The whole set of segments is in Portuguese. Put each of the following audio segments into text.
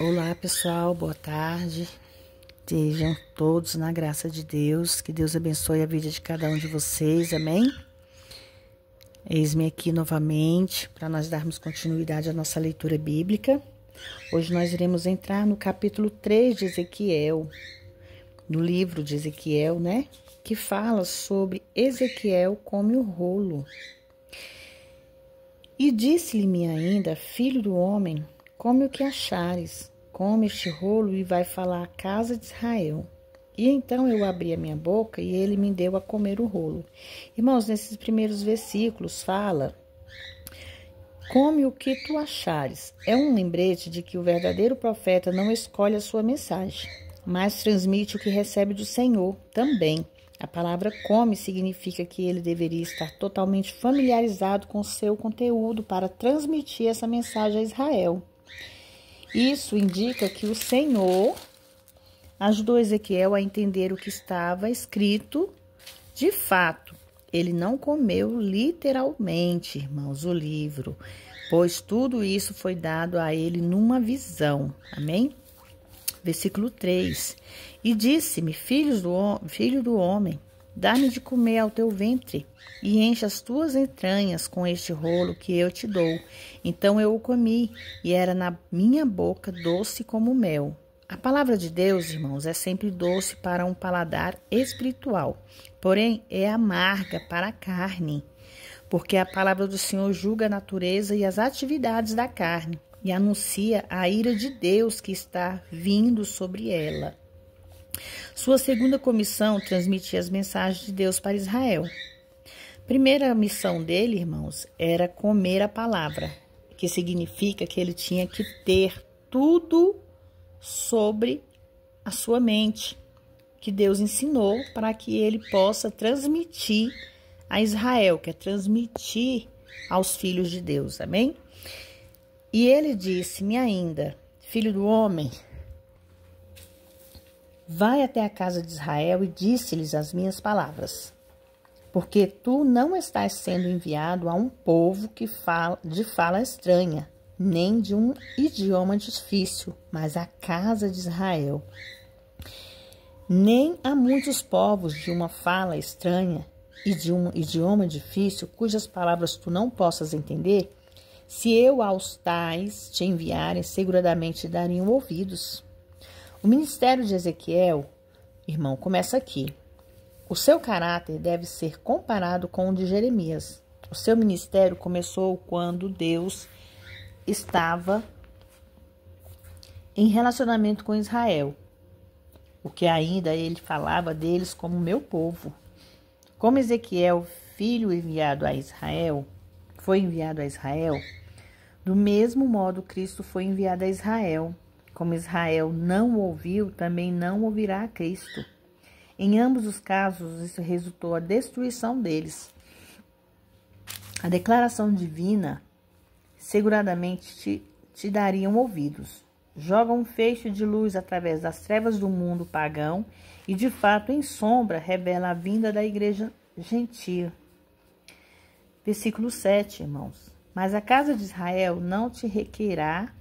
Olá pessoal, boa tarde. Estejam todos na graça de Deus. Que Deus abençoe a vida de cada um de vocês, amém? Eis-me aqui novamente para nós darmos continuidade à nossa leitura bíblica. Hoje nós iremos entrar no capítulo 3 de Ezequiel, no livro de Ezequiel, né? Que fala sobre Ezequiel come o rolo. E disse-lhe ainda, filho do homem, come o que achares, come este rolo e vai falar à casa de Israel. E então eu abri a minha boca e ele me deu a comer o rolo. Irmãos, nesses primeiros versículos fala, come o que tu achares. É um lembrete de que o verdadeiro profeta não escolhe a sua mensagem, mas transmite o que recebe do Senhor também. A palavra come significa que ele deveria estar totalmente familiarizado com seu conteúdo para transmitir essa mensagem a Israel. Isso indica que o Senhor ajudou Ezequiel a entender o que estava escrito de fato. Ele não comeu literalmente, irmãos, o livro, pois tudo isso foi dado a ele numa visão. Amém? Versículo 3. E disse-me, filho do homem, dá-me de comer ao teu ventre, e enche as tuas entranhas com este rolo que eu te dou. Então eu o comi, e era na minha boca doce como mel. A palavra de Deus, irmãos, é sempre doce para um paladar espiritual, porém é amarga para a carne, porque a palavra do Senhor julga a natureza e as atividades da carne, e anuncia a ira de Deus que está vindo sobre ela. Sua segunda comissão transmitia as mensagens de Deus para Israel. Primeira missão dele, irmãos, era comer a palavra, que significa que ele tinha que ter tudo sobre a sua mente, que Deus ensinou para que ele possa transmitir a Israel, que é transmitir aos filhos de Deus, amém? E ele disse-me ainda, filho do homem, vai até a casa de Israel e disse-lhes as minhas palavras, porque tu não estás sendo enviado a um povo de fala estranha, nem de um idioma difícil, mas à casa de Israel. Nem a muitos povos de uma fala estranha e de um idioma difícil, cujas palavras tu não possas entender. Se eu aos tais te enviarem, seguramente te dariam ouvidos. O ministério de Ezequiel, irmão, começa aqui. O seu caráter deve ser comparado com o de Jeremias. O seu ministério começou quando Deus estava em relacionamento com Israel, o que ainda ele falava deles como meu povo. Como Ezequiel, filho enviado a Israel, foi enviado a Israel, do mesmo modo Cristo foi enviado a Israel. Como Israel não ouviu, também não ouvirá a Cristo. Em ambos os casos, isso resultou a destruição deles. A declaração divina seguradamente te dariam ouvidos. Joga um feixe de luz através das trevas do mundo pagão e, de fato, em sombra, revela a vinda da igreja gentil. Versículo 7, irmãos. Mas a casa de Israel não te requerá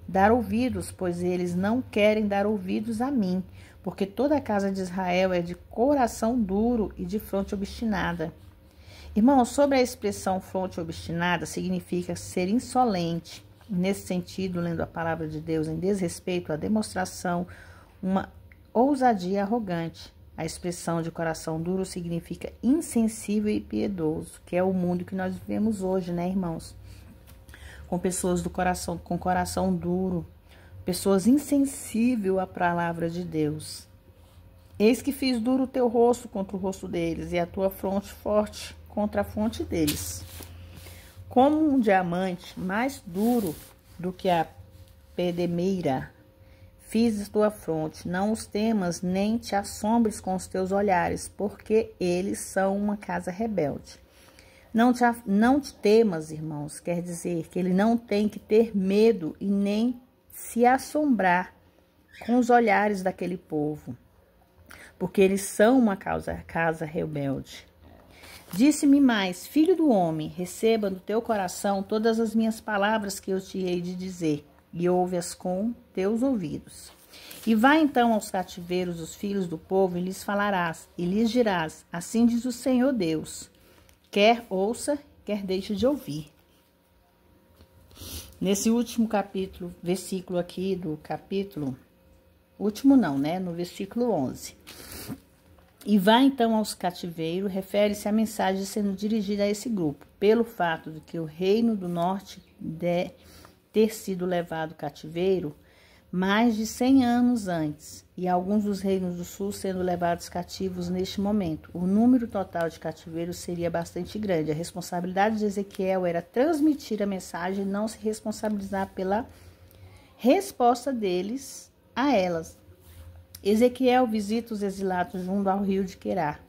dar ouvidos, pois eles não querem dar ouvidos a mim, porque toda a casa de Israel é de coração duro e de fronte obstinada. Irmãos, sobre a expressão fronte obstinada, significa ser insolente. Nesse sentido, lendo a palavra de Deus em desrespeito à demonstração, uma ousadia arrogante. A expressão de coração duro significa insensível e piedoso, que é o mundo que nós vivemos hoje, né, irmãos? Com pessoas com coração duro, pessoas insensíveis à palavra de Deus. Eis que fiz duro o teu rosto contra o rosto deles, e a tua fronte forte contra a fronte deles. Como um diamante mais duro do que a pedemeira, fiz a tua fronte, não os temas, nem te assombres com os teus olhares, porque eles são uma casa rebelde. Não te temas, irmãos, quer dizer que ele não tem que ter medo e nem se assombrar com os olhares daquele povo, porque eles são uma casa rebelde. Disse-me mais, filho do homem, receba no teu coração todas as minhas palavras que eu te hei de dizer, e ouve-as com teus ouvidos. E vai então aos cativeiros dos filhos do povo, e lhes falarás, e lhes dirás, assim diz o Senhor Deus, quer ouça, quer deixe de ouvir. Nesse último capítulo, versículo aqui do capítulo, último não, né? No versículo 11. E vai então aos cativeiros, refere-se à mensagem sendo dirigida a esse grupo, pelo fato de que o reino do norte ter sido levado cativeiro mais de 100 anos antes, e alguns dos reinos do sul sendo levados cativos neste momento. O número total de cativeiros seria bastante grande. A responsabilidade de Ezequiel era transmitir a mensagem e não se responsabilizar pela resposta deles a elas. Ezequiel visita os exilados junto ao rio de Quebar.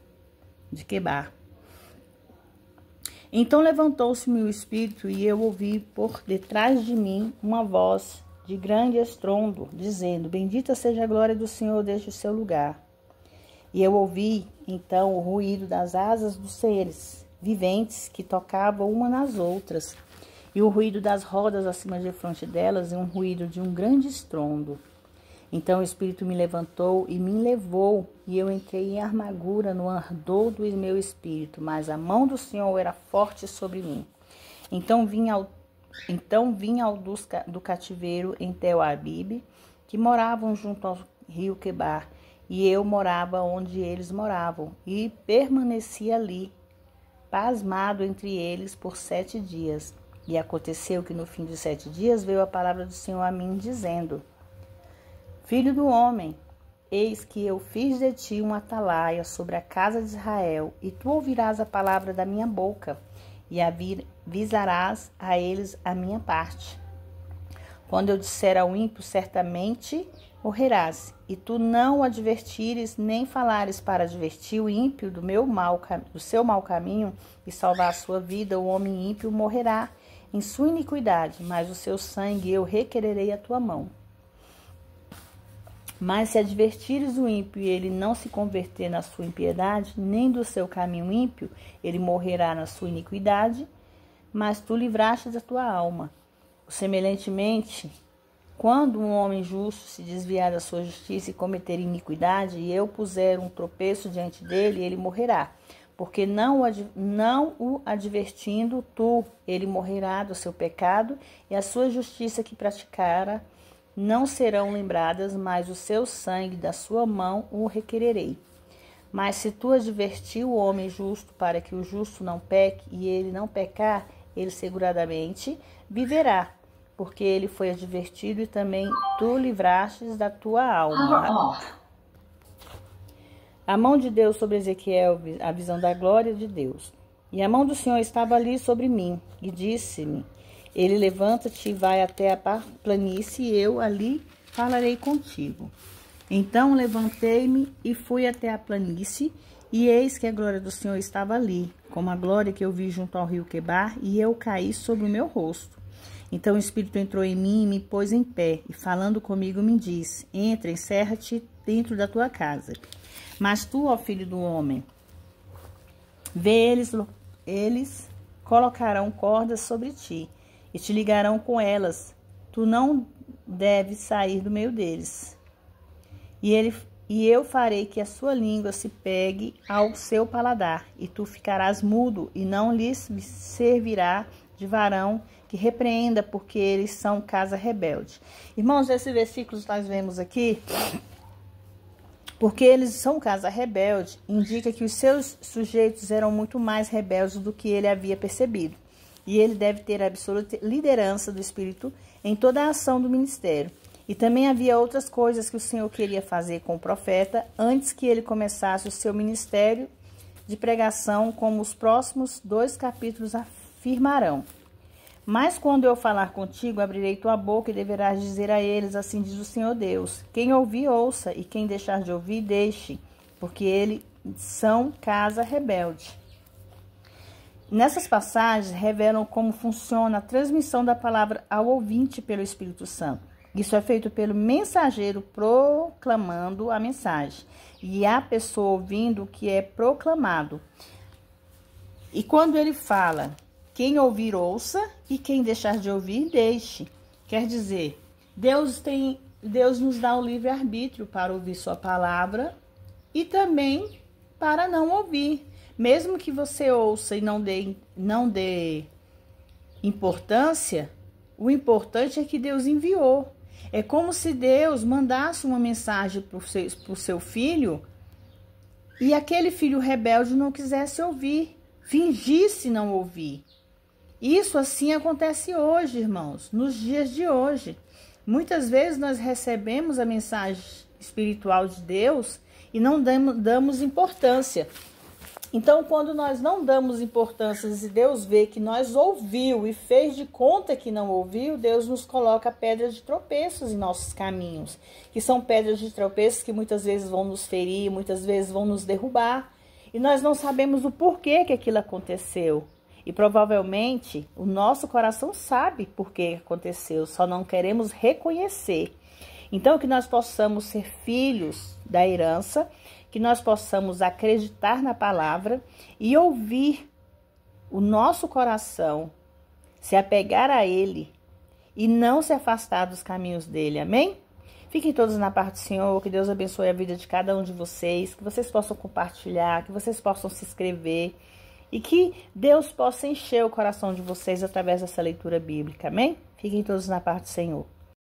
Então levantou-se-me o espírito, e eu ouvi por detrás de mim uma voz de grande estrondo, dizendo, bendita seja a glória do Senhor desde o seu lugar. E eu ouvi, então, o ruído das asas dos seres viventes que tocavam uma nas outras, e o ruído das rodas acima de frente delas, e um ruído de um grande estrondo. Então o Espírito me levantou e me levou, e eu entrei em amargura no ardor do meu espírito, mas a mão do Senhor era forte sobre mim. Então vim ao do cativeiro em Tel Abibe, que moravam junto ao rio Quebar, e eu morava onde eles moravam, e permaneci ali, pasmado entre eles por 7 dias. E aconteceu que no fim de 7 dias veio a palavra do Senhor a mim, dizendo, Filho do homem, eis que eu fiz de ti uma atalaia sobre a casa de Israel, e tu ouvirás a palavra da minha boca, e avisarás a eles a minha parte. Quando eu disser ao ímpio, certamente morrerás, e tu não o advertires, nem falares para advertir o ímpio do seu mau caminho e salvar a sua vida, o homem ímpio morrerá em sua iniquidade, mas o seu sangue eu requererei à tua mão. Mas se advertires o ímpio e ele não se converter na sua impiedade, nem do seu caminho ímpio, ele morrerá na sua iniquidade, mas tu livrastes a tua alma. Semelhantemente, quando um homem justo se desviar da sua justiça e cometer iniquidade, e eu puser um tropeço diante dele, ele morrerá. Porque não o advertindo tu, ele morrerá do seu pecado, e a sua justiça que praticara não serão lembradas, mas o seu sangue da sua mão o requererei. Mas se tu advertir o homem justo para que o justo não peque, e ele não pecar, ele seguradamente viverá, porque ele foi advertido, e também tu livrastes da tua alma. A mão de Deus sobre Ezequiel, a visão da glória de Deus. E a mão do Senhor estava ali sobre mim, e disse-me, ele levanta-te e vai até a planície, e eu ali falarei contigo. Então levantei-me e fui até a planície, e eis que a glória do Senhor estava ali, como a glória que eu vi junto ao rio Quebar, e eu caí sobre o meu rosto. Então o Espírito entrou em mim e me pôs em pé, e falando comigo me disse, entra, encerra-te dentro da tua casa. Mas tu, ó filho do homem, vê eles colocarão cordas sobre ti, e te ligarão com elas. Tu não deves sair do meio deles. E eu farei que a sua língua se pegue ao seu paladar, e tu ficarás mudo, e não lhes servirá de varão que repreenda, porque eles são casa rebelde. Irmãos, esses versículos nós vemos aqui, porque eles são casa rebelde, indica que os seus sujeitos eram muito mais rebeldes do que ele havia percebido. E ele deve ter a absoluta liderança do Espírito em toda a ação do ministério. E também havia outras coisas que o Senhor queria fazer com o profeta antes que ele começasse o seu ministério de pregação, como os próximos 2 capítulos afirmarão. Mas quando eu falar contigo, abrirei tua boca e deverás dizer a eles, assim diz o Senhor Deus. Quem ouvir, ouça, e quem deixar de ouvir, deixe, porque eles são casa rebelde. Nessas passagens revelam como funciona a transmissão da palavra ao ouvinte pelo Espírito Santo. Isso é feito pelo mensageiro proclamando a mensagem e a pessoa ouvindo o que é proclamado. E quando ele fala, quem ouvir ouça e quem deixar de ouvir deixe. Quer dizer, Deus nos dá o livre-arbítrio para ouvir sua palavra e também para não ouvir. Mesmo que você ouça e não dê importância, o importante é que Deus enviou. É como se Deus mandasse uma mensagem para o seu filho e aquele filho rebelde não quisesse ouvir, fingisse não ouvir. Isso assim acontece hoje, irmãos, nos dias de hoje. Muitas vezes nós recebemos a mensagem espiritual de Deus e não damos importância. Então, quando nós não damos importância e Deus vê que nós ouviu e fez de conta que não ouviu, Deus nos coloca pedras de tropeços em nossos caminhos, que são pedras de tropeços que muitas vezes vão nos ferir, muitas vezes vão nos derrubar, e nós não sabemos o porquê que aquilo aconteceu. E provavelmente o nosso coração sabe por que aconteceu, só não queremos reconhecer. Então, que nós possamos ser filhos da herança, que nós possamos acreditar na palavra e ouvir o nosso coração, se apegar a ele e não se afastar dos caminhos dele. Amém? Fiquem todos na parte do Senhor, que Deus abençoe a vida de cada um de vocês, que vocês possam compartilhar, que vocês possam se inscrever e que Deus possa encher o coração de vocês através dessa leitura bíblica. Amém? Fiquem todos na parte do Senhor.